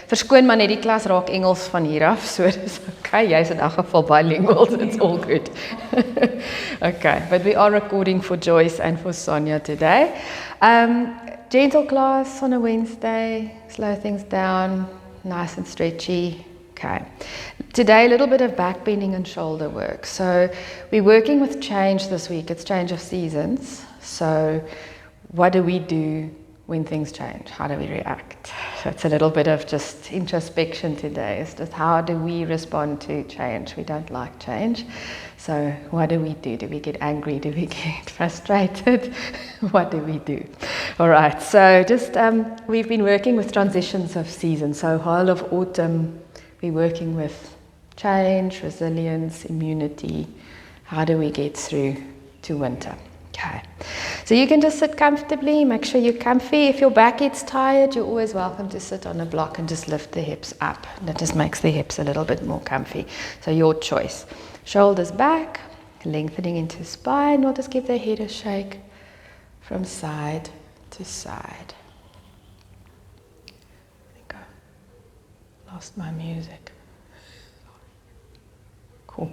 verskoon maar net die klas raak Engels van hier af, so dis okay, jy's in elk geval bilingual, so it's all good. Okay, but we are recording for Joyce and for Sonia today. Gentle class on a Wednesday, slow things down, nice and stretchy. Okay. Today, a little bit of back bending and shoulder work. So we're working with change this week. It's change of seasons. So what do we do when things change? How do we react? So it's a little bit of just introspection today. It's just how do we respond to change? We don't like change. So what do we do? Do we get angry? Do we get frustrated? What do we do? All right. So just we've been working with transitions of seasons. So whole of autumn, we're working with change, resilience, immunity. How do we get through to winter? Okay. So you can just sit comfortably, make sure you're comfy. If your back gets tired, you're always welcome to sit on a block and just lift the hips up. That just makes the hips a little bit more comfy. So your choice. Shoulders back, lengthening into spine. We'll just give the head a shake from side to side. Lost my music. Cool.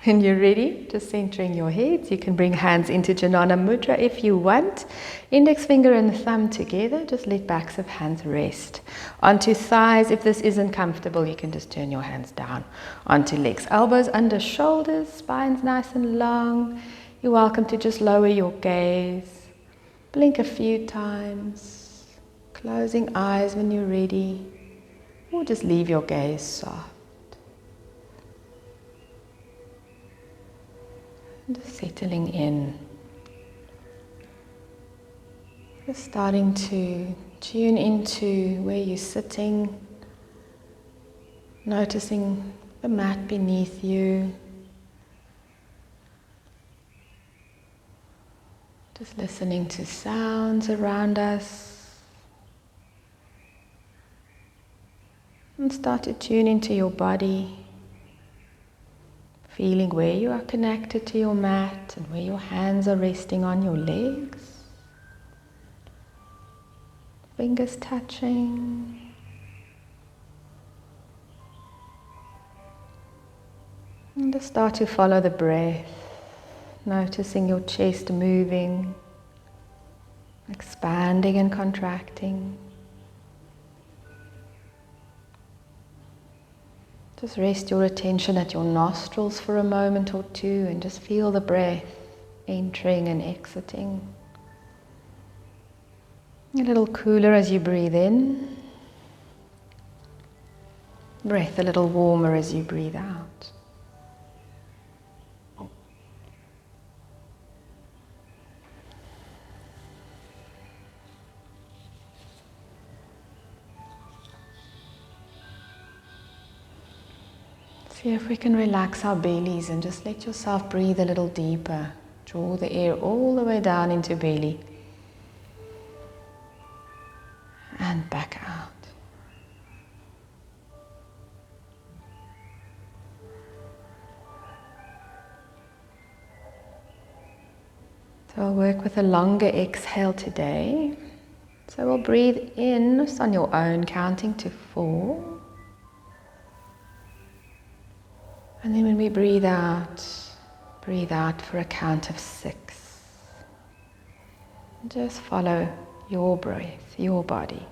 When you're ready, just centering your heads, you can bring hands into Jnana Mudra if you want. Index finger and thumb together, just let backs of hands rest. Onto thighs, if this isn't comfortable, you can just turn your hands down. Onto legs, elbows under shoulders, spine's nice and long. You're welcome to just lower your gaze. Blink a few times, closing eyes when you're ready. Or just leave your gaze soft. Just settling in. Just starting to tune into where you're sitting. Noticing the mat beneath you. Just listening to sounds around us. And start to tune into your body, feeling where you are connected to your mat and where your hands are resting on your legs. Fingers touching. And just start to follow the breath, noticing your chest moving, expanding and contracting. Just rest your attention at your nostrils for a moment or two and just feel the breath entering and exiting. A little cooler as you breathe in. Breath a little warmer as you breathe out. See if we can relax our bellies and just let yourself breathe a little deeper. Draw the air all the way down into belly. And back out. So I'll work with a longer exhale today. So we'll breathe in just on your own, counting to 4. And then when we breathe out for a count of 6. Just follow your breath, your body.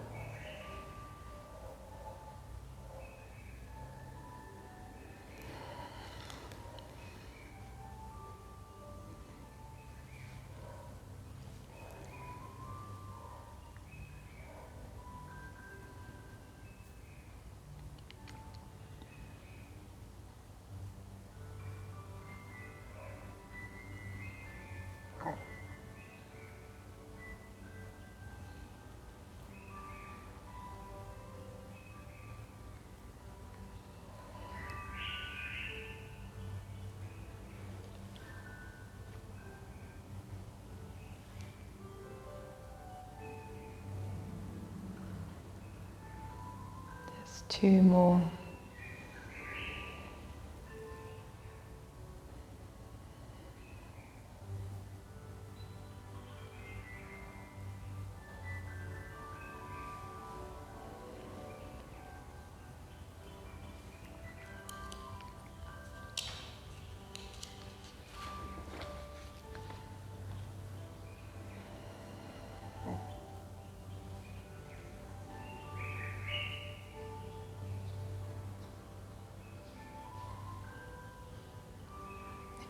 Just 2 more.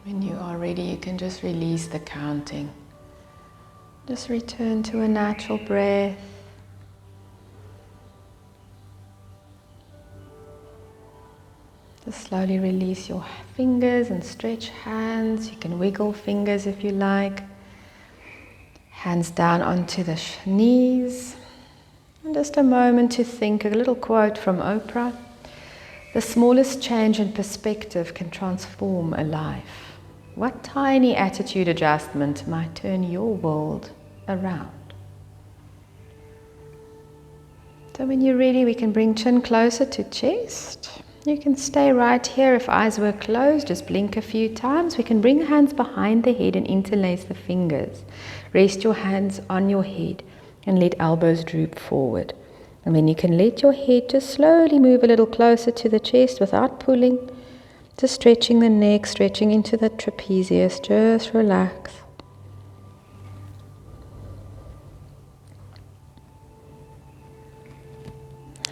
When you are ready, you can just release the counting. Just return to a natural breath. Just slowly release your fingers and stretch hands. You can wiggle fingers if you like. Hands down onto the knees. And just a moment to think, a little quote from Oprah. The smallest change in perspective can transform a life. What tiny attitude adjustment might turn your world around? So when you're ready, we can bring chin closer to chest. You can stay right here. If eyes were closed, just blink a few times. We can bring hands behind the head and interlace the fingers. Rest your hands on your head and let elbows droop forward. And then you can let your head just slowly move a little closer to the chest without pulling. Just stretching the neck, stretching into the trapezius. Just relax.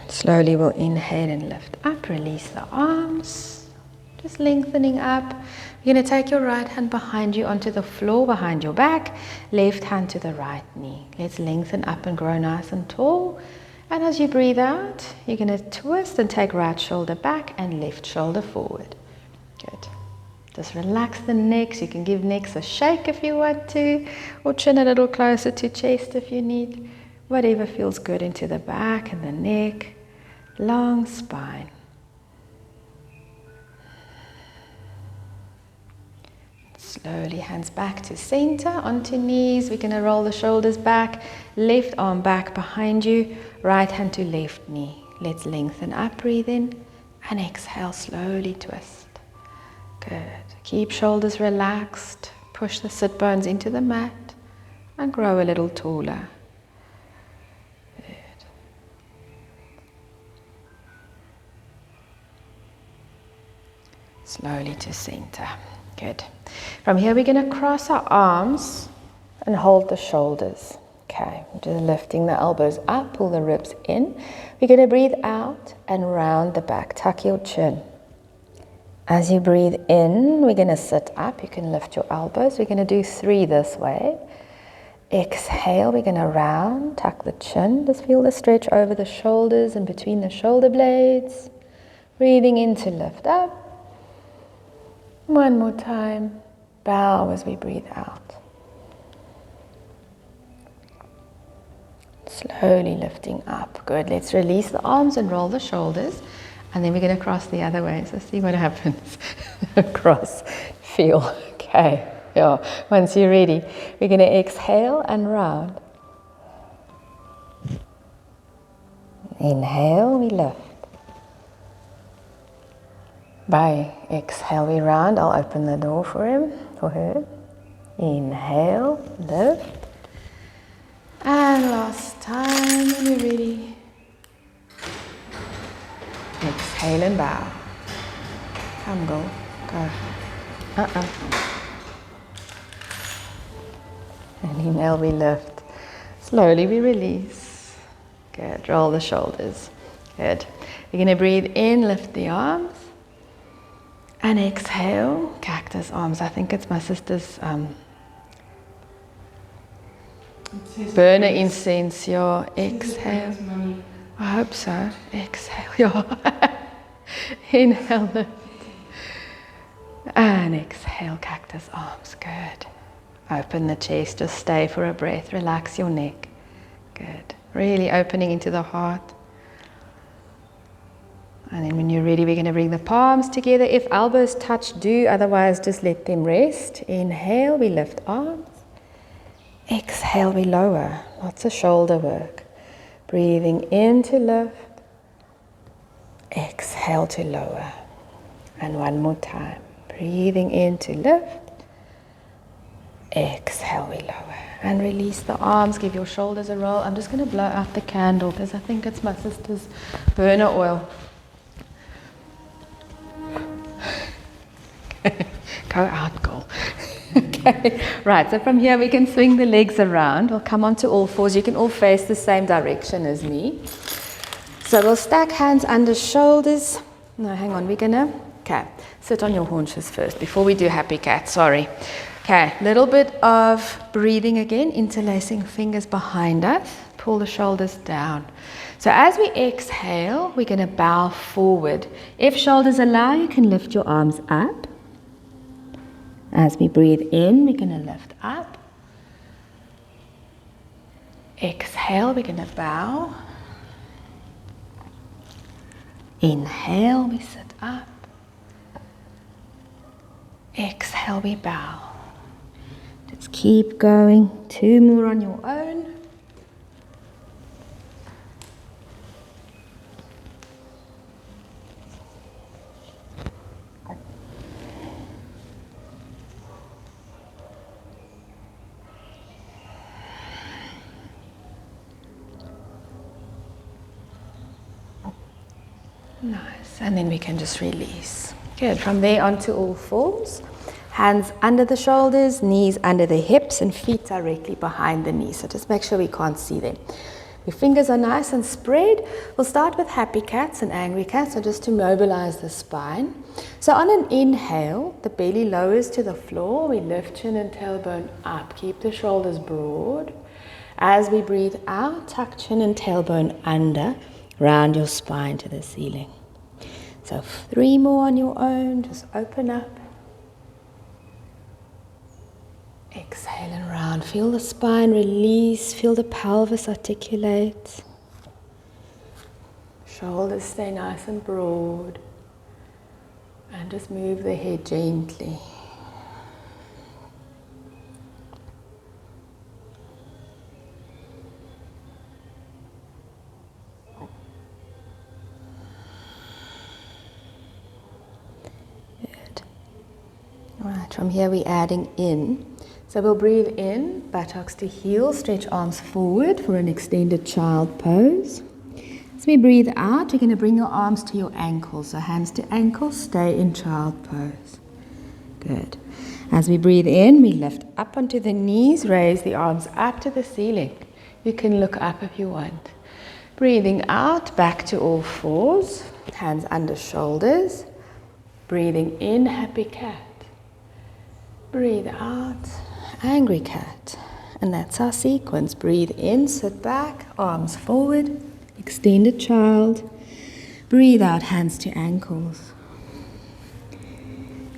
Slowly we'll inhale and lift up, release the arms, just lengthening up. You're going to take your right hand behind you onto the floor, behind your back, left hand to the right knee. Let's lengthen up and grow nice and tall. And as you breathe out, you're going to twist and take right shoulder back and left shoulder forward. Good. Just relax the necks. You can give necks a shake if you want to, or chin a little closer to chest if you need. Whatever feels good into the back and the neck. Long spine. Slowly hands back to center, onto knees. We're going to roll the shoulders back, left arm back behind you, right hand to left knee. Let's lengthen up, breathe in, and exhale, slowly twist. Good. Keep shoulders relaxed. Push the sit bones into the mat and grow a little taller. Slowly to center. Good. From here we're going to cross our arms and hold the shoulders. Okay, just lifting the elbows up, pull the ribs in. We're going to breathe out and round the back. Tuck your chin. As you breathe in, we're going to sit up. You can lift your elbows. We're going to do 3 this way. Exhale, we're going to round, tuck the chin. Just feel the stretch over the shoulders and between the shoulder blades. Breathing in to lift up. One more time. Bow as we breathe out. Slowly lifting up. Good. Let's release the arms and roll the shoulders. And then we're going to cross the other way. So see what happens. Cross. Feel. Okay. Yeah. Once you're ready, we're going to exhale and round. Inhale, we lift. By exhale, we round. I'll open the door for him, for her. Inhale, lift. And last time, when you're ready. Exhale and bow. Come, go. And inhale, we lift. Slowly we release. Good. Roll the shoulders. Good. You're going to breathe in, lift the arms. And exhale, cactus arms. I think it's my sister's burner incense. Yeah. Exhale. I hope so. Exhale. Yeah. Inhale, lift. And exhale, cactus arms. Good. Open the chest. Just stay for a breath. Relax your neck. Good. Really opening into the heart. And then when you're ready, we're going to bring the palms together. If elbows touch, do. Otherwise, just let them rest. Inhale, we lift arms. Exhale, we lower. Lots of shoulder work. Breathing in to lift. Exhale to lower. And one more time. Breathing in to lift. Exhale, we lower. And release the arms. Give your shoulders a roll. I'm just going to blow out the candle because I think it's my sister's burner oil. Go out, girl. Okay, right, so from here we can swing the legs around. We'll come onto all fours. You can all face the same direction as me. So we'll stack hands under shoulders. No, hang on, we're going to Okay, sit on your haunches first before we do happy cat, sorry. Okay, little bit of breathing again, interlacing fingers behind us, pull the shoulders down. So as we exhale, we're going to bow forward. If shoulders allow, you can lift your arms up. As we breathe in, we're going to lift up. Exhale, we're going to bow. Inhale, we sit up. Exhale, we bow. Just keep going. 2 more on your own. Nice, and then we can just release. Good, from there onto all fours. Hands under the shoulders, knees under the hips, and feet directly behind the knees. So just make sure we can't see them. Your fingers are nice and spread. We'll start with happy cats and angry cats, so just to mobilize the spine. So on an inhale, the belly lowers to the floor. We lift chin and tailbone up. Keep the shoulders broad. As we breathe out, tuck chin and tailbone under. Round your spine to the ceiling. So 3 more on your own. Just open up. Exhale and round. Feel the spine release. Feel the pelvis articulate. Shoulders stay nice and broad. And just move the head gently. Alright, from here we're adding in. So we'll breathe in, buttocks to heel, stretch arms forward for an extended child pose. As we breathe out, you're going to bring your arms to your ankles. So hands to ankles, stay in child pose. Good. As we breathe in, we lift up onto the knees, raise the arms up to the ceiling. You can look up if you want. Breathing out, back to all fours, hands under shoulders. Breathing in, happy cat. Breathe out, angry cat. And that's our sequence. Breathe in, sit back, arms forward, extended child. Breathe out, hands to ankles.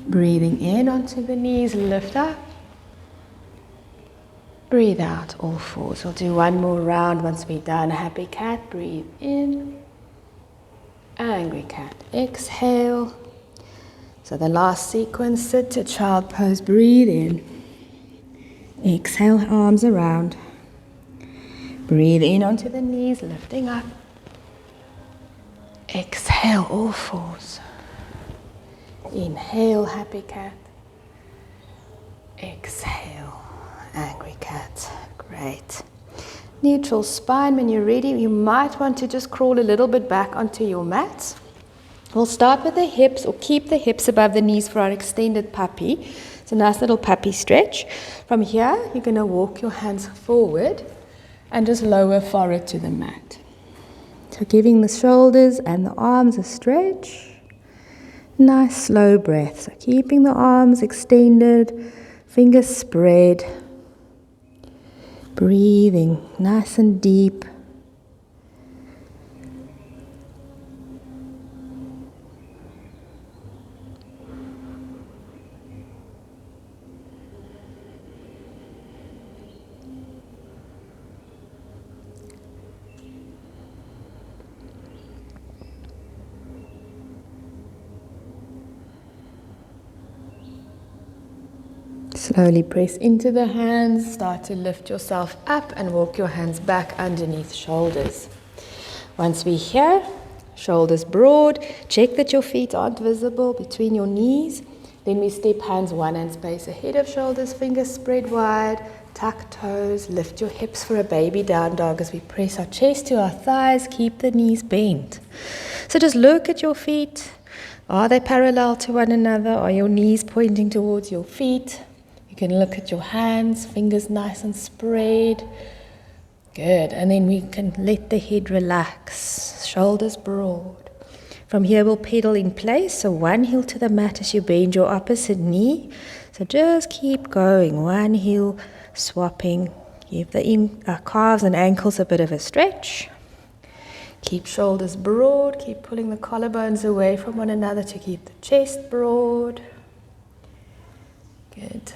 Breathing in onto the knees, lift up. Breathe out, all fours. We'll do 1 more round once we're done. Happy cat, breathe in. Angry cat, exhale. So the last sequence, sit to child pose, breathe in. Exhale, arms around. Breathe in onto the knees, lifting up. Exhale, all fours. Inhale, happy cat. Exhale, angry cat. Great. Neutral spine. When you're ready, you might want to just crawl a little bit back onto your mat. We'll start with the hips, or keep the hips above the knees for our extended puppy. It's a nice little puppy stretch. From here, you're going to walk your hands forward and just lower forehead to the mat. So giving the shoulders and the arms a stretch. Nice slow breath. So keeping the arms extended, fingers spread. Breathing nice and deep. Slowly press into the hands, start to lift yourself up and walk your hands back underneath shoulders. Once we're here, shoulders broad, check that your feet aren't visible between your knees. Then we step hands 1 hand space ahead of shoulders, fingers spread wide, tuck toes, lift your hips for a baby down dog as we press our chest to our thighs, keep the knees bent. So just look at your feet. Are they parallel to one another? Are your knees pointing towards your feet? You can look at your hands, fingers nice and spread. Good, and then we can let the head relax, shoulders broad. From here we'll pedal in place, so one heel to the mat as you bend your opposite knee. So just keep going, one heel swapping. Give the calves and ankles a bit of a stretch. Keep shoulders broad, keep pulling the collarbones away from one another to keep the chest broad. Good.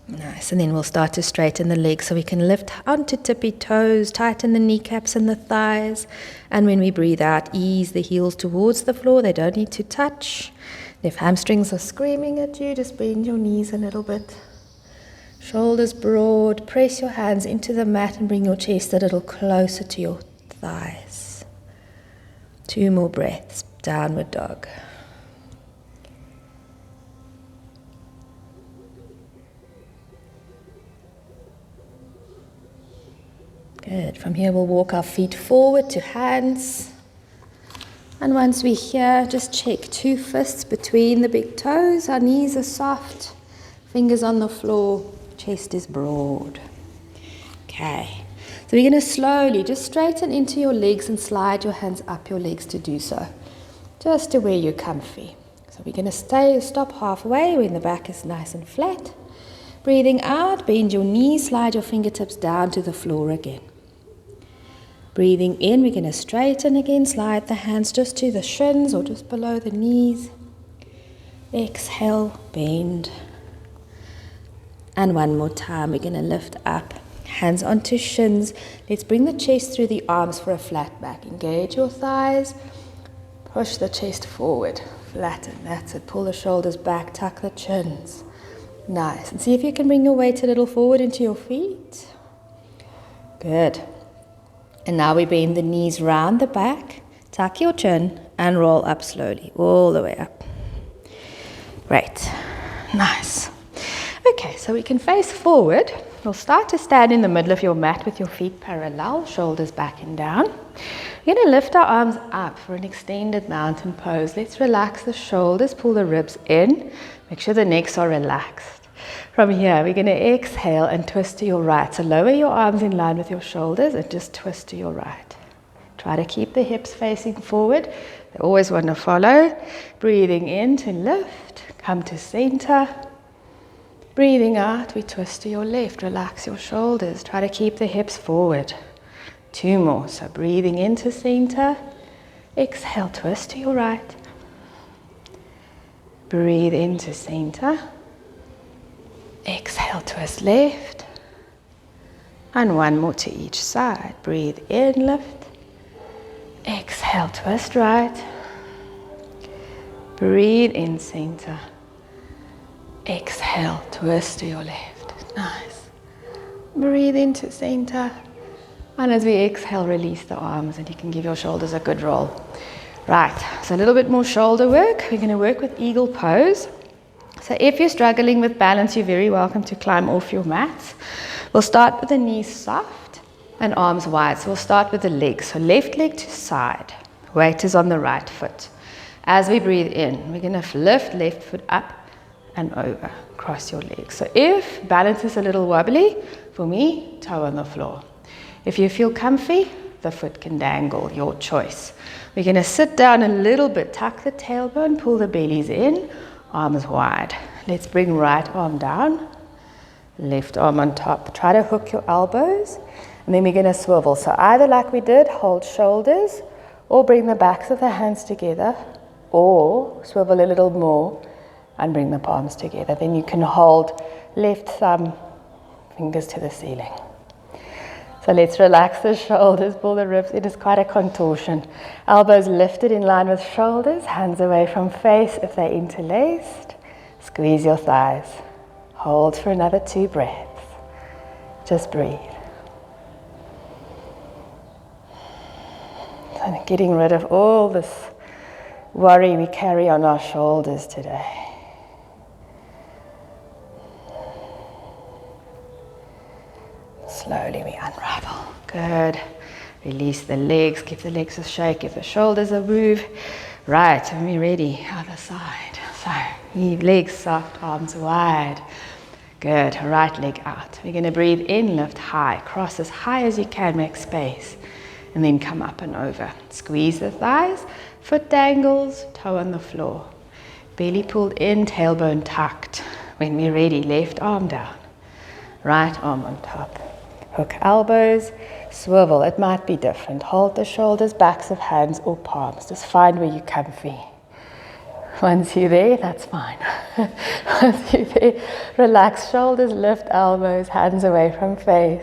Nice, and then we'll start to straighten the legs so we can lift onto tippy toes, tighten the kneecaps and the thighs, and when we breathe out, ease the heels towards the floor. They don't need to touch. If hamstrings are screaming at you, just bend your knees a little bit. Shoulders broad, press your hands into the mat and bring your chest a little closer to your thighs. 2 more breaths, downward dog. Good. From here we'll walk our feet forward to hands. And once we're here, just check 2 fists between the big toes. Our knees are soft, fingers on the floor, chest is broad. Okay. So we're going to slowly just straighten into your legs and slide your hands up your legs to do so. Just to where you're comfy. So we're going to stop halfway when the back is nice and flat. Breathing out, bend your knees, slide your fingertips down to the floor again. Breathing in, we're going to straighten again, slide the hands just to the shins or just below the knees. Exhale, bend. And one more time, we're going to lift up, hands onto shins. Let's bring the chest through the arms for a flat back. Engage your thighs, push the chest forward, flatten, that's it. Pull the shoulders back, tuck the chins. Nice, and see if you can bring your weight a little forward into your feet. Good. And now we bend the knees round the back, tuck your chin and roll up slowly, all the way up. Great. Nice. Okay, so we can face forward. We'll start to stand in the middle of your mat with your feet parallel, shoulders back and down. We're going to lift our arms up for an extended mountain pose. Let's relax the shoulders, pull the ribs in, make sure the necks are relaxed. From here, we're going to exhale and twist to your right. So lower your arms in line with your shoulders and just twist to your right. Try to keep the hips facing forward. They always want to follow. Breathing in to lift, come to center. Breathing out, we twist to your left. Relax your shoulders. Try to keep the hips forward. 2 more. So breathing into center. Exhale, twist to your right. Breathe into center. Exhale, twist left. And 1 more to each side. Breathe in, lift. Exhale, twist right. Breathe in center. Exhale, twist to your left. Nice. Breathe into center. And as we exhale, release the arms and you can give your shoulders a good roll. Right, so a little bit more shoulder work. We're going to work with eagle pose. So if you're struggling with balance, you're very welcome to climb off your mats. We'll start with the knees soft and arms wide. So we'll start with the legs. So left leg to side. Weight is on the right foot. As we breathe in, we're going to lift left foot up and over, cross your legs. So if balance is a little wobbly, for me, toe on the floor. If you feel comfy, the foot can dangle, your choice. We're going to sit down a little bit, tuck the tailbone, pull the bellies in, arms wide. Let's bring right arm down, left arm on top. Try to hook your elbows, and then we're going to swivel. So either like we did, hold shoulders, or bring the backs of the hands together, or swivel a little more and bring the palms together. Then you can hold left thumb, fingers to the ceiling. So let's relax the shoulders, pull the ribs. It is quite a contortion. Elbows lifted in line with shoulders, hands away from face if they're interlaced. Squeeze your thighs. Hold for another 2 breaths. Just breathe. And getting rid of all this worry we carry on our shoulders today. Slowly we unravel. Good. Release the legs. Give the legs a shake. Give the shoulders a move. Right, and we're ready. Other side. So, legs soft, arms wide. Good, right leg out. We're going to breathe in, lift high, cross as high as you can, make space. And then come up and over. Squeeze the thighs, foot dangles, toe on the floor. Belly pulled in, tailbone tucked. When we're ready, left arm down, right arm on top. Hook elbows, swivel. It might be different. Hold the shoulders, backs of hands or palms. Just find where you're comfy. Once you're there, that's fine. Once you're there, relax shoulders, lift elbows, hands away from face.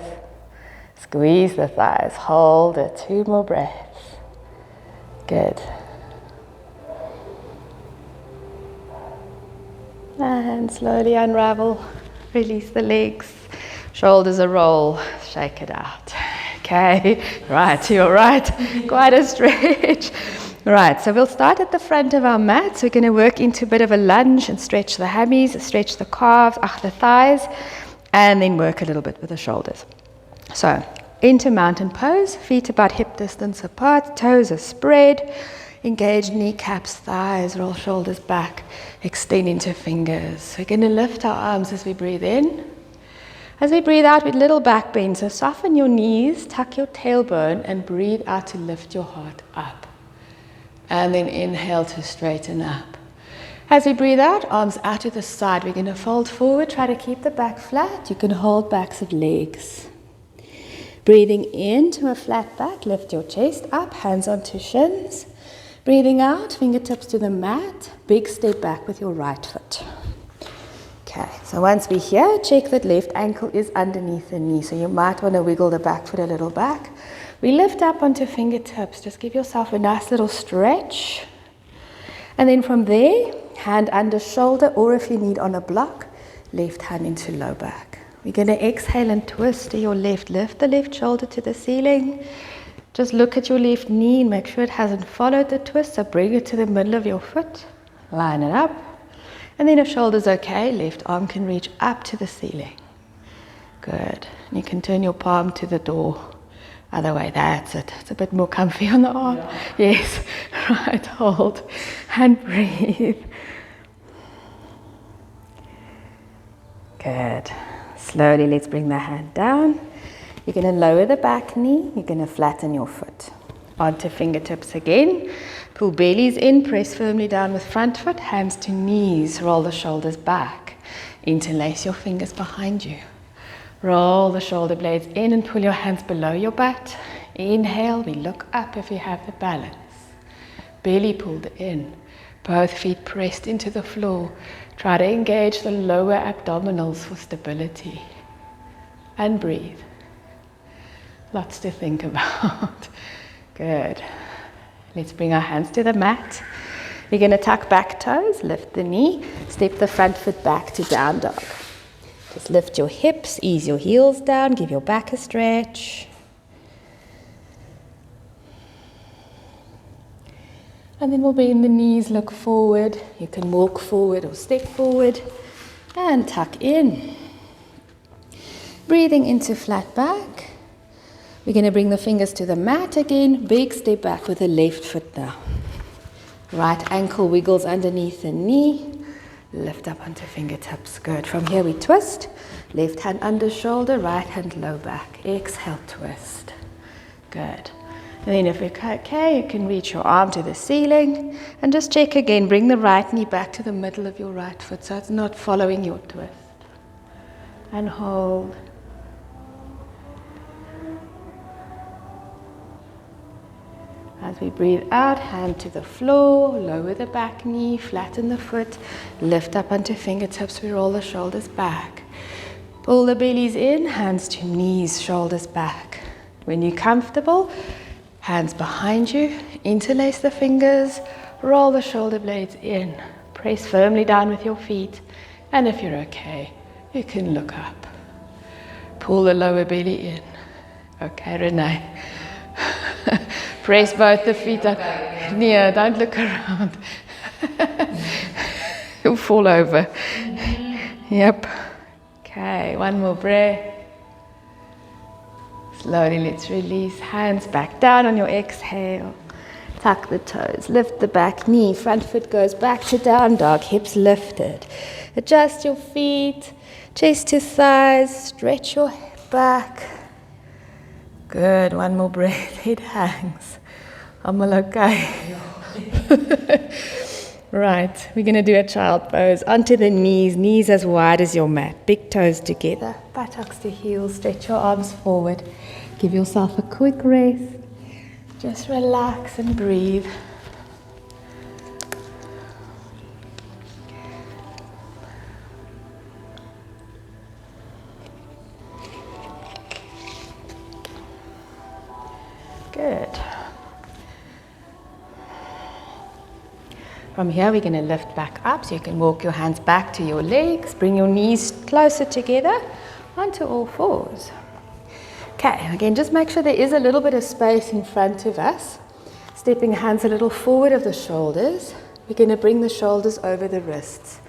Squeeze the thighs, hold it. 2 more breaths. Good. And slowly unravel, release the legs, shoulders a roll, shake it out. Okay, right to your right, quite a stretch. Right, so we'll start at the front of our mat. So we're going to work into a bit of a lunge and stretch the hammies, stretch the calves, the thighs, and then work a little bit with the shoulders. So into mountain pose, feet about hip distance apart, toes are spread. Engage kneecaps, thighs, roll shoulders back, extend into fingers. We're going to lift our arms as we breathe in. As we breathe out with little back bend, so soften your knees, tuck your tailbone, and breathe out to lift your heart up. And then inhale to straighten up. As we breathe out, arms out to the side. We're going to fold forward, try to keep the back flat. You can hold backs of legs. Breathing into a flat back, lift your chest up, hands onto shins. Breathing out, fingertips to the mat, big step back with your right foot. Okay, so once we're here, check that left ankle is underneath the knee, so you might want to wiggle the back foot a little back. We lift up onto fingertips, just give yourself a nice little stretch. And then from there, hand under shoulder, or if you need on a block, left hand into low back. We're going to exhale and twist to your left, lift the left shoulder to the ceiling. Just look at your left knee and make sure it hasn't followed the twist, so bring it to the middle of your foot, line it up, and then if shoulder's okay, left arm can reach up to the ceiling. Good. And you can turn your palm to the door. Other way, that's it. It's a bit more comfy on the arm. Yeah. Yes. Right, hold and breathe. Good. Slowly, let's bring the hand down. You're going to lower the back knee. You're going to flatten your foot. Onto fingertips again. Pull bellies in, press firmly down with front foot, hands to knees. Roll the shoulders back. Interlace your fingers behind you. Roll the shoulder blades in and pull your hands below your butt. Inhale, we look up if you have the balance. Belly pulled in. Both feet pressed into the floor. Try to engage the lower abdominals for stability. And breathe. Lots to think about. Good. Let's bring our hands to the mat. We're going to tuck back toes, lift the knee, step the front foot back to down dog. Just lift your hips, ease your heels down, give your back a stretch. And then we'll bend the knees, look forward. You can walk forward or step forward and tuck in. Breathing into flat back. We're going to bring the fingers to the mat again. Big step back with the left foot now. Right ankle wiggles underneath the knee. Lift up onto fingertips. Good. From here we twist. Left hand under shoulder, right hand low back. Exhale, twist. Good. And then if you're okay, you can reach your arm to the ceiling. And just check again. Bring the right knee back to the middle of your right foot so it's not following your twist. And hold. As we breathe out, hand to the floor, lower the back knee, flatten the foot, lift up onto fingertips, we roll the shoulders back. Pull the bellies in, hands to knees, shoulders back. When you're comfortable, hands behind you, interlace the fingers, roll the shoulder blades in, press firmly down with your feet, and if you're okay, you can look up. Pull the lower belly in. Okay, Renee. Press both the feet up. Yeah, don't look around. You'll fall over. Yep. Okay, one more breath. Slowly let's release. Hands back down on your exhale. Tuck the toes, lift the back knee, front foot goes back to down dog, hips lifted. Adjust your feet, chest to thighs, stretch your back. Good, one more breath, head hangs. I'm all okay. Right, we're going to do a child pose. Onto the knees, knees as wide as your mat. Big toes together, buttocks to heels, stretch your arms forward. Give yourself a quick rest. Just relax and breathe. Good. From here, we're going to lift back up, so you can walk your hands back to your legs, bring your knees closer together, onto all fours. Okay, again, just make sure there is a little bit of space in front of us. Stepping hands a little forward of the shoulders. We're going to bring the shoulders over the wrists.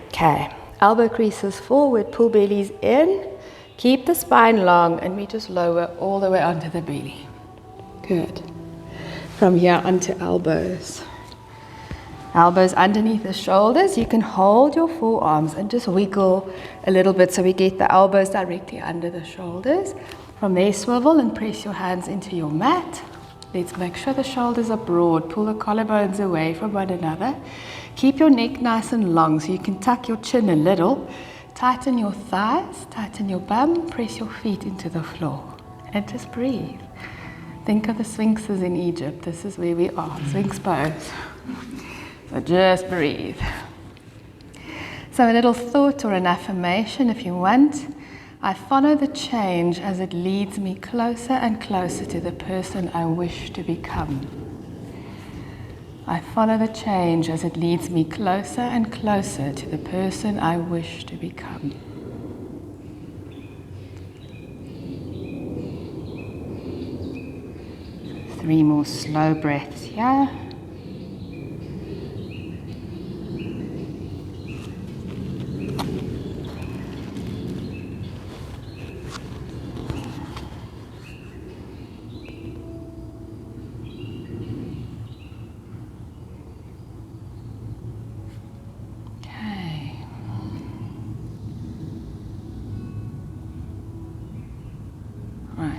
Okay, elbow creases forward, pull bellies in. Keep the spine long, and we just lower all the way onto the belly. Good. From here onto elbows. Elbows underneath the shoulders. You can hold your forearms and just wiggle a little bit so we get the elbows directly under the shoulders. From there, swivel and press your hands into your mat. Let's make sure the shoulders are broad. Pull the collarbones away from one another. Keep your neck nice and long so you can tuck your chin a little. Tighten your thighs, tighten your bum, press your feet into the floor. And just breathe. Think of the sphinxes in Egypt. This is where we are, Sphinx pose. So just breathe. So a little thought or an affirmation if you want. I follow the change as it leads me closer and closer to the person I wish to become. I follow the change as it leads me closer and closer to the person I wish to become. Three more slow breaths here.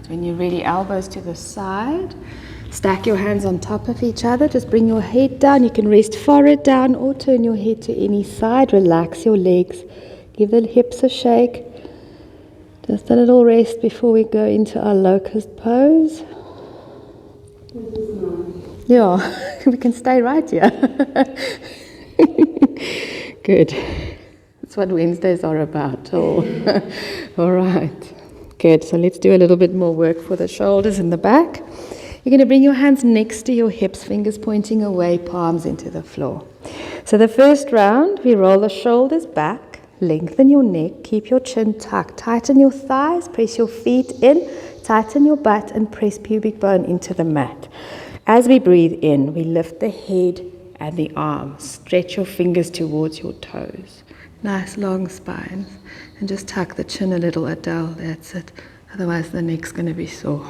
When you're ready, elbows to the side. Stack your hands on top of each other. Just bring your head down. You can rest forehead down or turn your head to any side. Relax your legs. Give the hips a shake. Just a little rest before we go into our locust pose. Yeah, we can stay right here. Good. That's what Wednesdays are about. All right. Good, so let's do a little bit more work for the shoulders and the back. You're going to bring your hands next to your hips, fingers pointing away, palms into the floor. So the first round, we roll the shoulders back, lengthen your neck, keep your chin tucked, tighten your thighs, press your feet in, tighten your butt and press pubic bone into the mat. As we breathe in, we lift the head and the arms, stretch your fingers towards your toes. Nice long spines. And just tuck the chin a little, Adele, that's it. Otherwise the neck's going to be sore.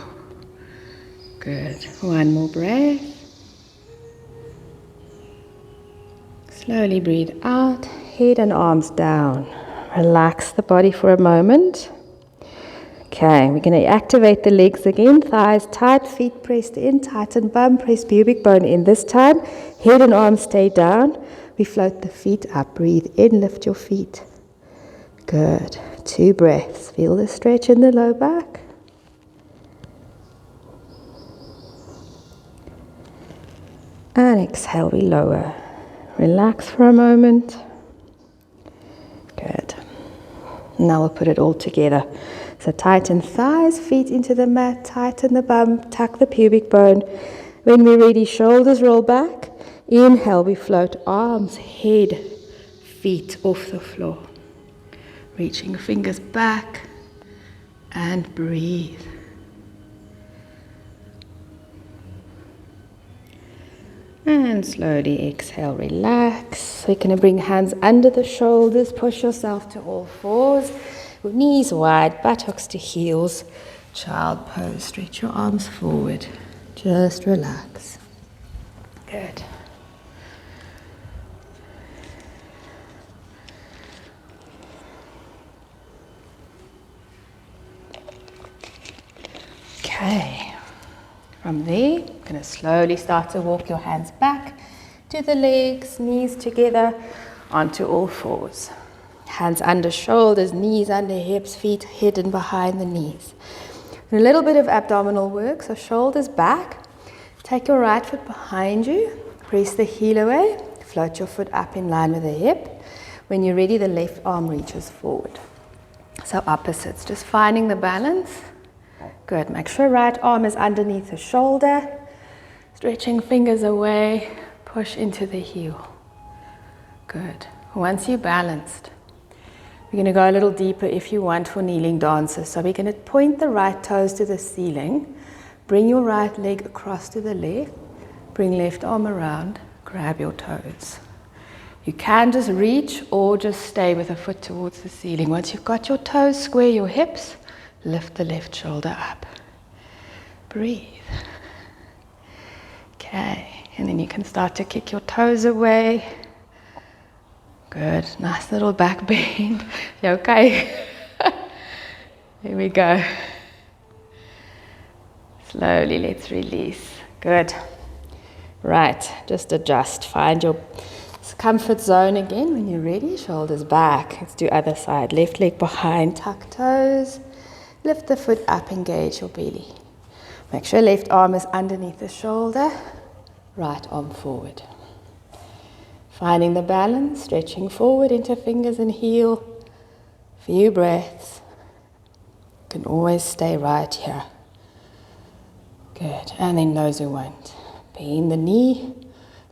Good. One more breath. Slowly breathe out, head and arms down. Relax the body for a moment. Okay, we're going to activate the legs again. Thighs tight, feet pressed in, tighten bum, press pubic bone in this time. Head and arms stay down. We float the feet up. Breathe in, lift your feet. Good. 2 breaths. Feel the stretch in the low back. And exhale, we lower. Relax for a moment. Good. Now we'll put it all together. So tighten thighs, feet into the mat, tighten the bum, tuck the pubic bone. When we're ready, shoulders roll back. Inhale, we float arms, head, feet off the floor. Reaching fingers back and breathe. And slowly exhale, relax. We're going to bring hands under the shoulders, push yourself to all fours. Knees wide, buttocks to heels. Child pose, stretch your arms forward. Just relax. Good. Okay. From there, you're going to slowly start to walk your hands back to the legs, knees together, onto all fours. Hands under shoulders, knees under hips, feet hidden behind the knees. And a little bit of abdominal work, so shoulders back. Take your right foot behind you, press the heel away, float your foot up in line with the hip. When you're ready, the left arm reaches forward. So opposites, just finding the balance. Good, make sure right arm is underneath the shoulder. Stretching fingers away, push into the heel. Good. Once you're balanced, we're going to go a little deeper if you want for kneeling dances. So we're going to point the right toes to the ceiling. Bring your right leg across to the left. Bring left arm around. Grab your toes. You can just reach or just stay with a foot towards the ceiling. Once you've got your toes, square your hips. Lift the left shoulder up. Breathe. Okay, and then you can start to kick your toes away. Good, nice little back bend. You okay? Here we go. Slowly, let's release. Good. Right, just adjust. Find your comfort zone again when you're ready. Shoulders back. Let's do other side. Left leg behind, tuck toes. Lift the foot up, engage your belly. Make sure left arm is underneath the shoulder, right arm forward. Finding the balance, stretching forward into fingers and heel. Few breaths. You can always stay right here. Good, and then those who won't. Bend the knee,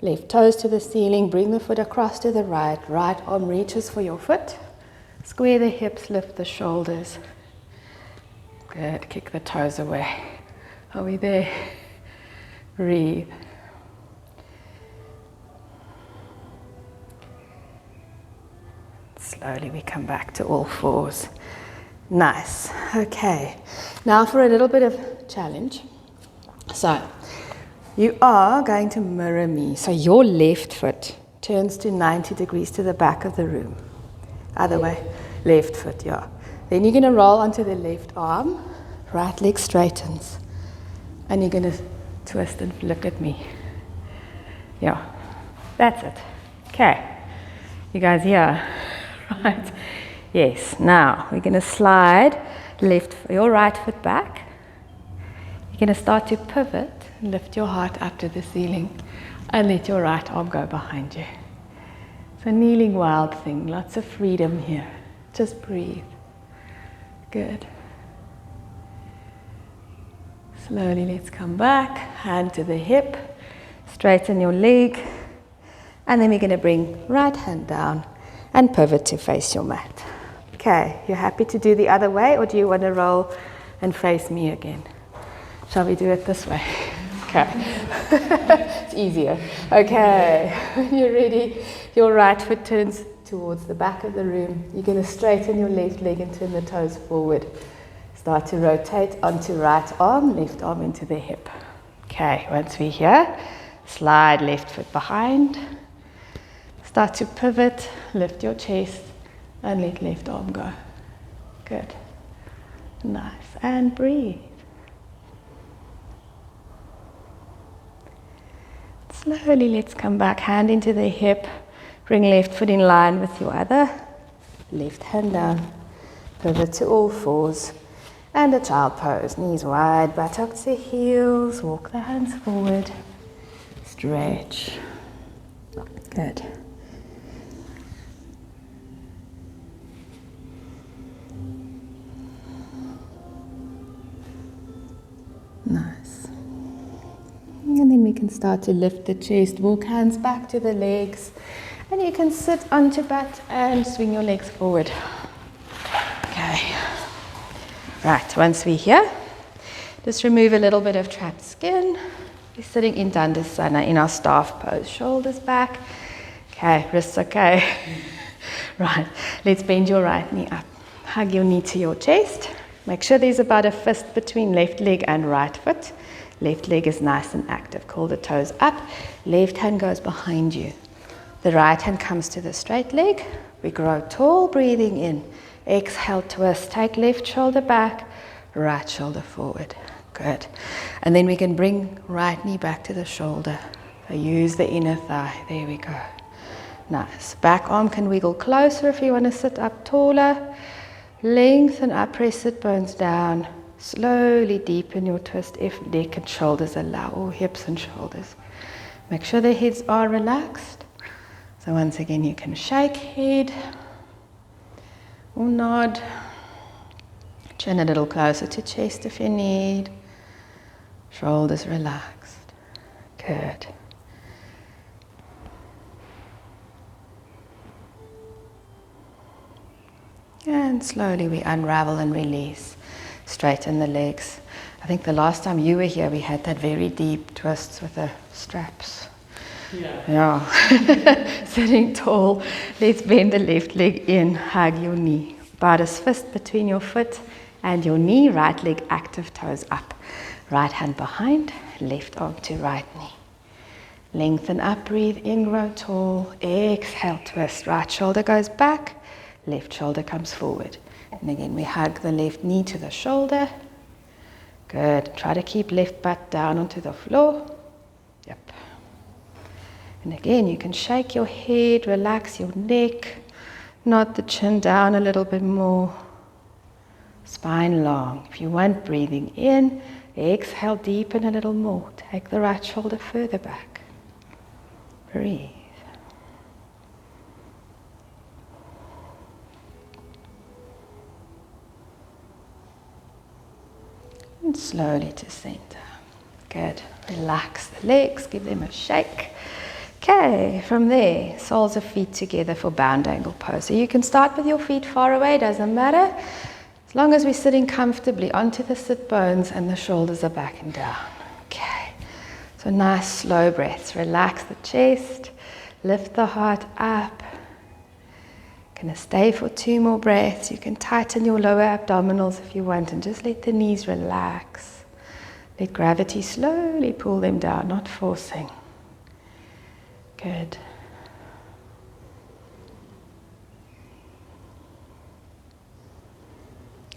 left toes to the ceiling, bring the foot across to the right. Right arm reaches for your foot. Square the hips, lift the shoulders. Good, kick the toes away. Are we there? Breathe. Slowly we come back to all fours. Nice. Okay. Now for a little bit of challenge. So, you are going to mirror me. So your left foot turns to 90 degrees to the back of the room. Other way. Left foot, yeah. Then you're going to roll onto the left arm, right leg straightens, and you're going to twist and look at me. Yeah, that's it. Okay, you guys here? Right, yes. Now we're going to slide your right foot back. You're going to start to pivot, lift your heart up to the ceiling, and let your right arm go behind you. It's a kneeling wild thing, lots of freedom here. Just breathe. Good. Slowly let's come back, hand to the hip, straighten your leg, and then we're going to bring right hand down and pivot to face your mat. Okay, you happy to do the other way, or do you want to roll and face me again? Shall we do it this way? Okay. It's easier. Okay, when you're ready, your right foot turns towards the back of the room. You're going to straighten your left leg and turn the toes forward. Start to rotate onto right arm, left arm into the hip. Okay, once we're here, slide left foot behind. Start to pivot, lift your chest, and let left arm go. Good. Nice. And breathe. Slowly let's come back, hand into the hip. Bring left foot in line with your other. Left hand down. Pivot to all fours. And a child pose. Knees wide, buttocks to heels. Walk the hands forward. Stretch. Good. Nice. And then we can start to lift the chest, walk hands back to the legs, and you can sit onto butt and swing your legs forward. Okay. Right, once we're here, just remove a little bit of trapped skin. We're sitting in Dandasana in our staff pose, shoulders back. Okay, wrists okay. Right, let's bend your right knee up. Hug your knee to your chest. Make sure there's about a fist between left leg and right foot. Left leg is nice and active. Curl the toes up. Left hand goes behind you. The right hand comes to the straight leg. We grow tall, breathing in. Exhale, twist. Take left shoulder back, right shoulder forward. Good. And then we can bring right knee back to the shoulder. So use the inner thigh. There we go. Nice. Back arm can wiggle closer if you want to sit up taller. Lengthen up, press sit bones down. Slowly deepen your twist if neck and shoulders allow, or hips and shoulders. Make sure the heads are relaxed. So once again, you can shake head or nod. Chin a little closer to chest if you need. Shoulders relaxed. Good. And slowly we unravel and release. Straighten the legs. I think the last time you were here, we had that very deep twists with the straps. Yeah. Sitting tall. Let's bend the left leg in. Hug your knee. Bodice fist between your foot and your knee. Right leg active, toes up. Right hand behind. Left arm to right knee. Lengthen up, breathe in, grow tall. Exhale, twist. Right shoulder goes back. Left shoulder comes forward. And again, we hug the left knee to the shoulder. Good. Try to keep left butt down onto the floor. Yep. And again, you can shake your head, relax your neck, nod the chin down a little bit more. Spine long. If you want, breathing in, exhale, deepen a little more. Take the right shoulder further back. Breathe. And slowly to center. Good. Relax the legs, give them a shake. Okay, from there, soles of feet together for bound angle pose. So you can start with your feet far away, doesn't matter. As long as we're sitting comfortably onto the sit bones and the shoulders are back and down. Okay, so nice slow breaths. Relax the chest, lift the heart up. Gonna stay for 2 more breaths. You can tighten your lower abdominals if you want and just let the knees relax. Let gravity slowly pull them down, not forcing. Good.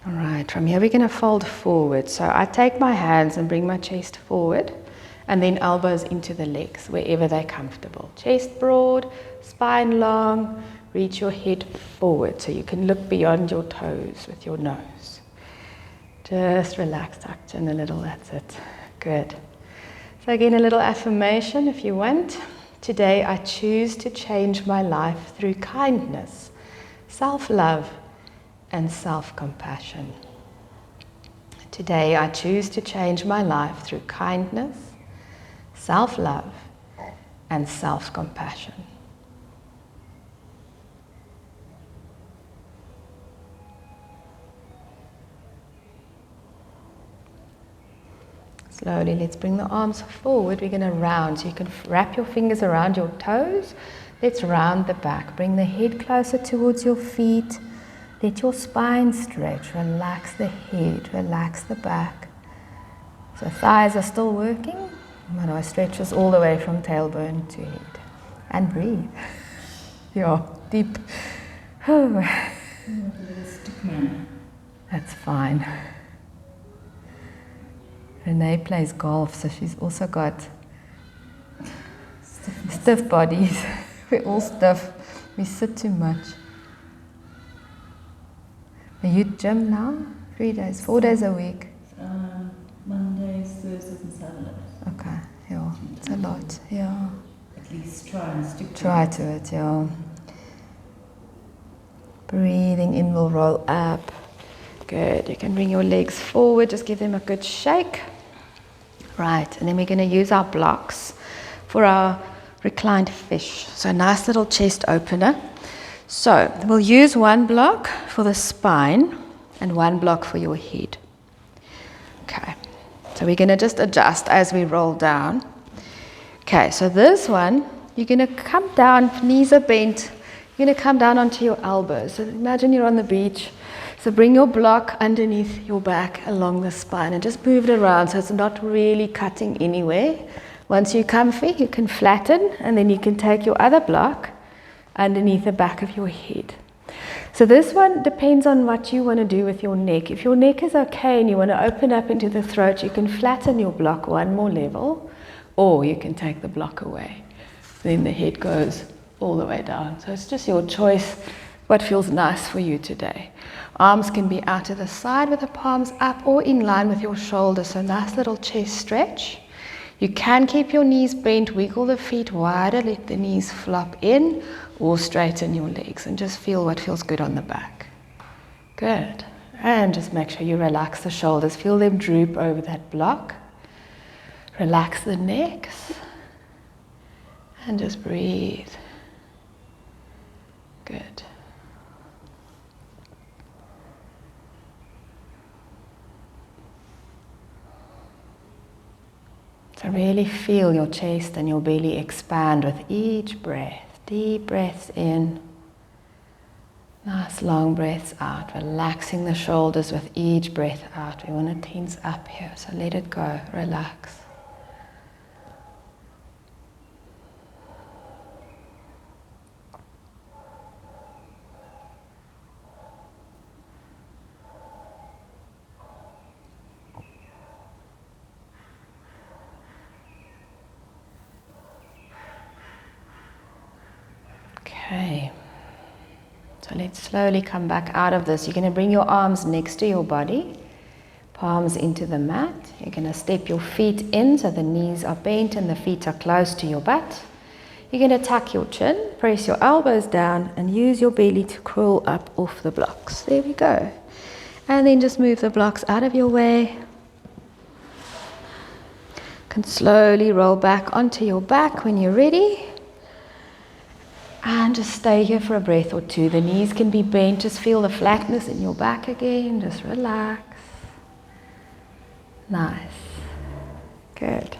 All right, from here we're going to fold forward. So I take my hands and bring my chest forward and then elbows into the legs, wherever they're comfortable. Chest broad, spine long, reach your head forward so you can look beyond your toes with your nose. Just relax, tuck chin a little, that's it. Good. So again, a little affirmation if you want. Today I choose to change my life through kindness, self-love, and self-compassion. Today I choose to change my life through kindness, self-love, and self-compassion. Slowly, let's bring the arms forward. We're going to round. So you can wrap your fingers around your toes. Let's round the back. Bring the head closer towards your feet. Let your spine stretch. Relax the head. Relax the back. So thighs are still working. But our stretches all the way from tailbone to head. And breathe. Yeah, deep. That's fine. Renee plays golf, so she's also got stiff bodies. We're all stiff. We sit too much. Are you at gym now? 3 days, 4 days a week? Mondays, Thursdays and Saturdays. Okay, yeah. It's a lot, yeah. At least try and stick to Try to it, yeah. Breathing in will roll up. Good. You can bring your legs forward. Just give them a good shake. Right. And then we're going to use our blocks for our reclined fish. So a nice little chest opener. So we'll use one block for the spine and one block for your head. Okay. So we're going to just adjust as we roll down. Okay. So this one, you're going to come down, knees are bent. You're going to come down onto your elbows. So imagine you're on the beach, So bring your block underneath your back along the spine and just move it around so it's not really cutting anywhere. Once you're comfy, you can flatten and then you can take your other block underneath the back of your head. So this one depends on what you want to do with your neck. If your neck is okay and you want to open up into the throat, you can flatten your block one more level, or you can take the block away. Then the head goes all the way down. So it's just your choice what feels nice for you today. Arms can be out to the side with the palms up or in line with your shoulders. So nice little chest stretch. You can keep your knees bent, wiggle the feet wider, let the knees flop in, or straighten your legs and just feel what feels good on the back. Good. And just make sure you relax the shoulders. Feel them droop over that block. Relax the necks. And just breathe. Good. So really feel your chest and your belly expand with each breath. Deep breaths in. Nice long breaths out. Relaxing the shoulders with each breath out. We want to tense up here, so let it go. Relax. Okay, so let's slowly come back out of this. You're going to bring your arms next to your body, palms into the mat. You're going to step your feet in so the knees are bent and the feet are close to your butt. You're going to tuck your chin, press your elbows down and use your belly to crawl up off the blocks. There we go. And then just move the blocks out of your way. You can slowly roll back onto your back when you're ready. And just stay here for a breath or two. The knees can be bent. Just feel the flatness in your back again. Just relax. Nice. Good.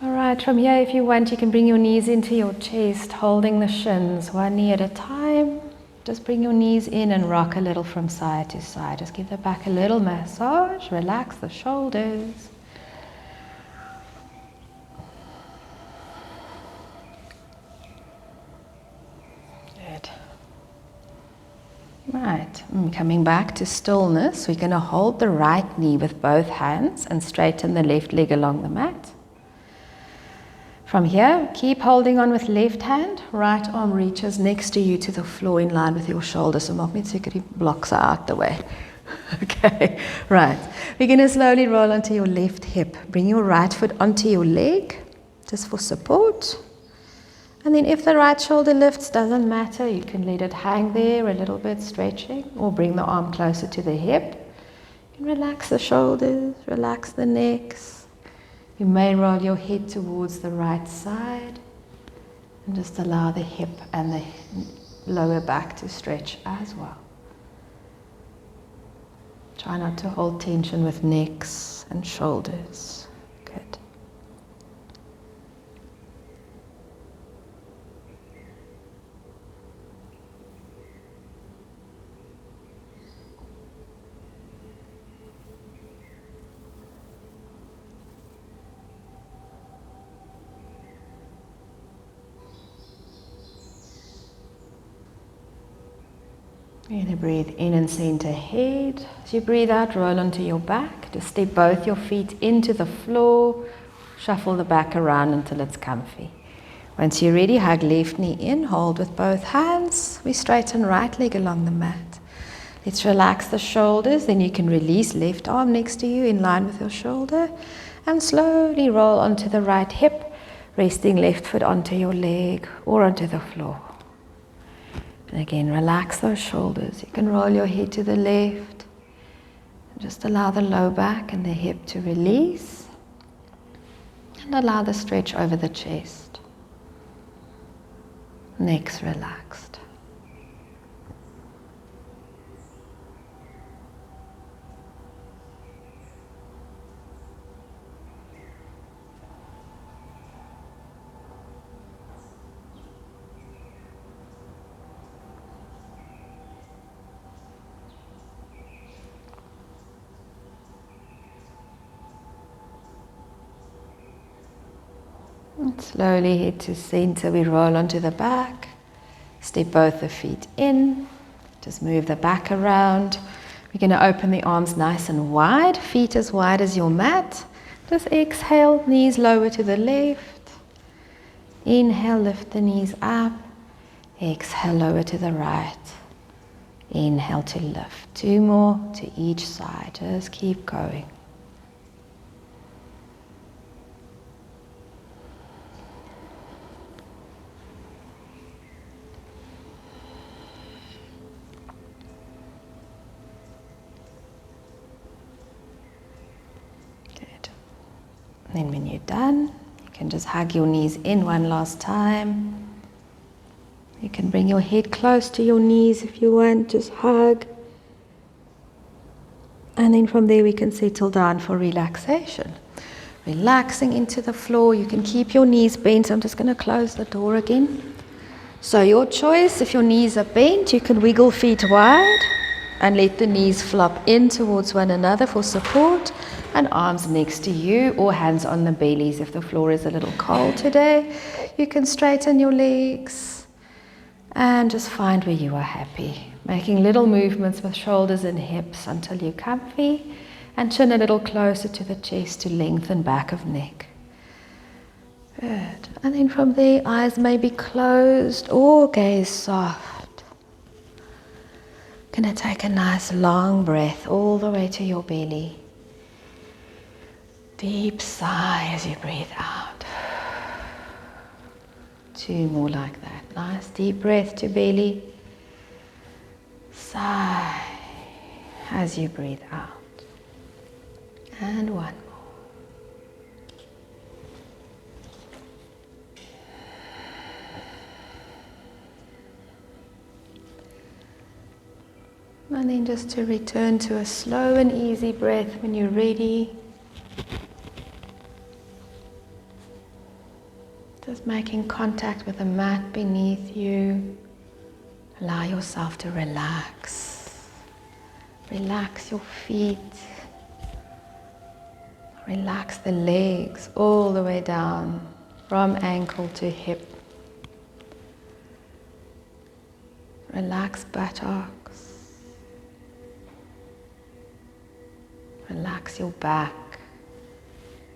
All right, from here, if you want, you can bring your knees into your chest, holding the shins, one knee at a time. Just bring your knees in and rock a little from side to side. Just give the back a little massage. Relax the shoulders. Right, coming back to stillness, we're going to hold the right knee with both hands and straighten the left leg along the mat. From here, keep holding on with left hand, right arm reaches next to you to the floor in line with your shoulders. So maak net seker die blocks are out the way. Okay, right. We're going to slowly roll onto your left hip. Bring your right foot onto your leg, just for support. And then if the right shoulder lifts, doesn't matter, you can let it hang there a little bit, stretching, or bring the arm closer to the hip. You can relax the shoulders, relax the necks. You may roll your head towards the right side and just allow the hip and the lower back to stretch as well. Try not to hold tension with necks and shoulders. Good. You're going to breathe in and center head. As you breathe out, roll onto your back. Just step both your feet into the floor. Shuffle the back around until it's comfy. Once you're ready, hug left knee in. Hold with both hands. We straighten right leg along the mat. Let's relax the shoulders. Then you can release left arm next to you in line with your shoulder. And slowly roll onto the right hip, resting left foot onto your leg or onto the floor. And again, relax those shoulders. You can roll your head to the left. And just allow the low back and the hip to release. And allow the stretch over the chest. Neck's relaxed. And slowly head to center. We roll onto the back. Step both the feet in. Just move the back around. We're going to open the arms nice and wide. Feet as wide as your mat. Just exhale, knees lower to the left. Inhale, lift the knees up. Exhale, lower to the right. Inhale to lift. 2 more to each side. Just keep going. Good. Then when you're done, you can just hug your knees in one last time. You can bring your head close to your knees if you want, just hug. And then from there we can settle down for relaxation. Relaxing into the floor. You can keep your knees bent. I'm just going to close the door again. So your choice, if your knees are bent, you can wiggle feet wide and let the knees flop in towards one another for support, and arms next to you or hands on the bellies if the floor is a little cold today. You can straighten your legs. And just find where you are happy. Making little movements with shoulders and hips until you're comfy. And chin a little closer to the chest to lengthen back of neck. Good. And then from there, eyes may be closed or gaze soft. Gonna take a nice long breath all the way to your belly. Deep sigh as you breathe out. 2 more like that. Nice deep breath to belly. Sigh as you breathe out. And 1 more. And then just to return to a slow and easy breath when you're ready. Just making contact with the mat beneath you. Allow yourself to relax. Relax your feet. Relax the legs all the way down from ankle to hip. Relax buttocks. Relax your back,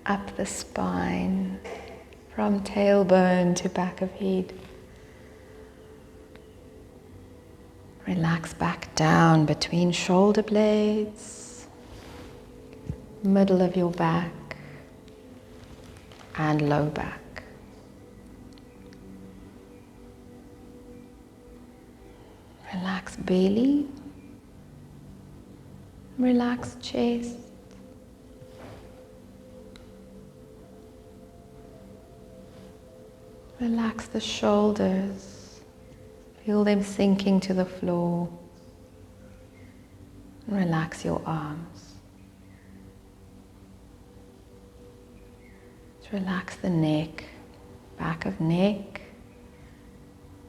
up the spine. From tailbone to back of head. Relax back down between shoulder blades, middle of your back, and low back. Relax belly, relax chest. Relax the shoulders, feel them sinking to the floor. Relax your arms. Just relax the neck, back of neck,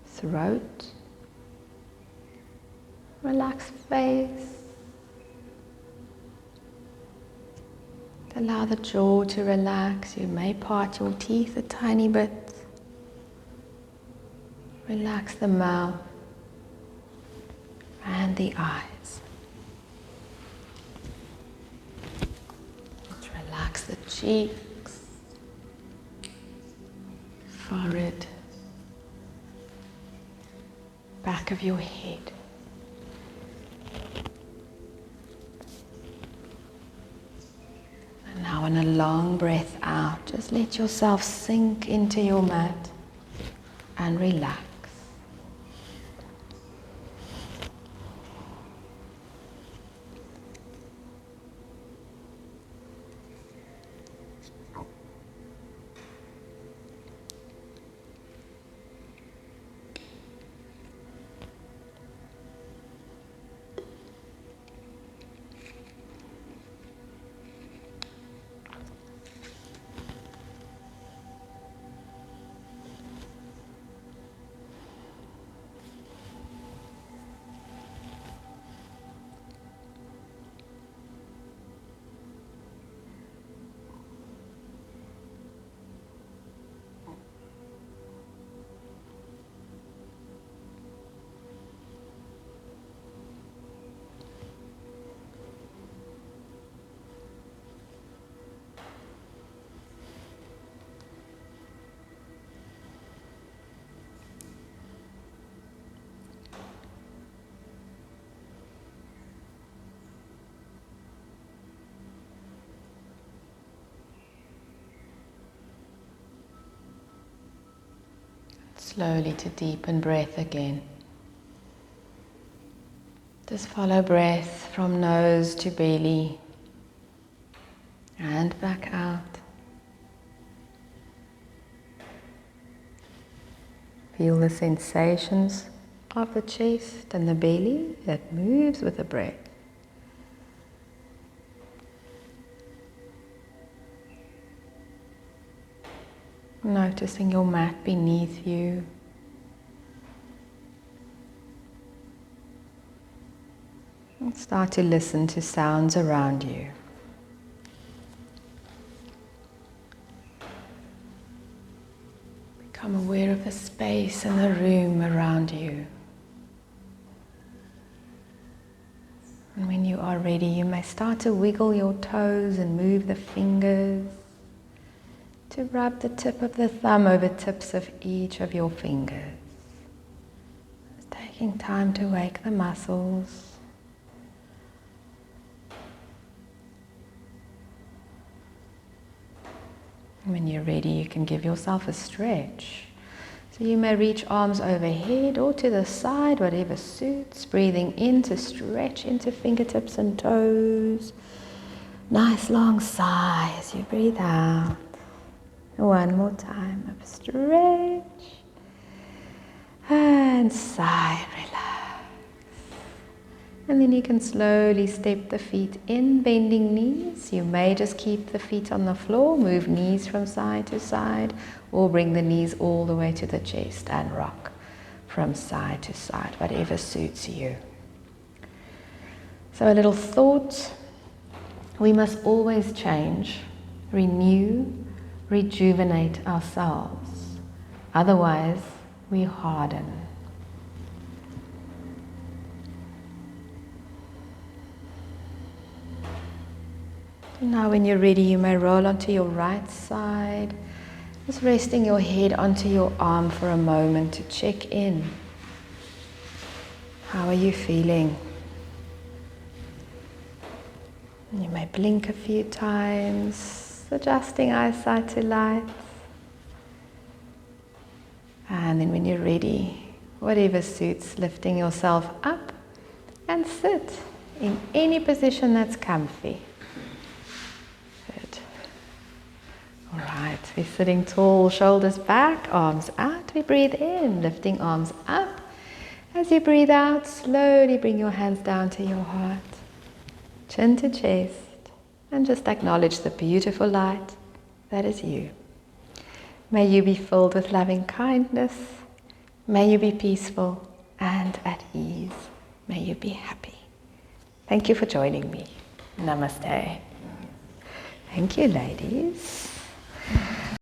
throat. Relax face. Allow the jaw to relax. You may part your teeth a tiny bit. Relax the mouth and the eyes. Just relax the cheeks, forehead, back of your head. And now on a long breath out, just let yourself sink into your mat and relax. slowly to deepen breath again. Just follow breath from nose to belly and back out. Feel the sensations of the chest and the belly that moves with the breath. Noticing your mat beneath you. And start to listen to sounds around you. Become aware of the space and the room around you. And when you are ready, you may start to wiggle your toes and move the fingers, to rub the tip of the thumb over tips of each of your fingers. Just taking time to wake the muscles. When you're ready, you can give yourself a stretch. So you may reach arms overhead or to the side, whatever suits. Breathing in to stretch into fingertips and toes. Nice long sigh as you breathe out. One more time of stretch. And sigh, relax. And then you can slowly step the feet in, bending knees. You may just keep the feet on the floor, move knees from side to side, or bring the knees all the way to the chest and rock from side to side, whatever suits you. So a little thought: we must always change, renew, rejuvenate ourselves. Otherwise, we harden. Now when you're ready, you may roll onto your right side, just resting your head onto your arm for a moment to check in. How are you feeling? You may blink a few times, adjusting eyesight to light. And then when you're ready, whatever suits, lifting yourself up and sit in any position that's comfy. Good. All right, we're sitting tall, shoulders back, arms out. We breathe in, lifting arms up. As you breathe out, slowly bring your hands down to your heart, chin to chest, and just acknowledge the beautiful light that is you. May you be filled with loving kindness. May you be peaceful and at ease. May you be happy. Thank you for joining me. Namaste. Thank you, ladies.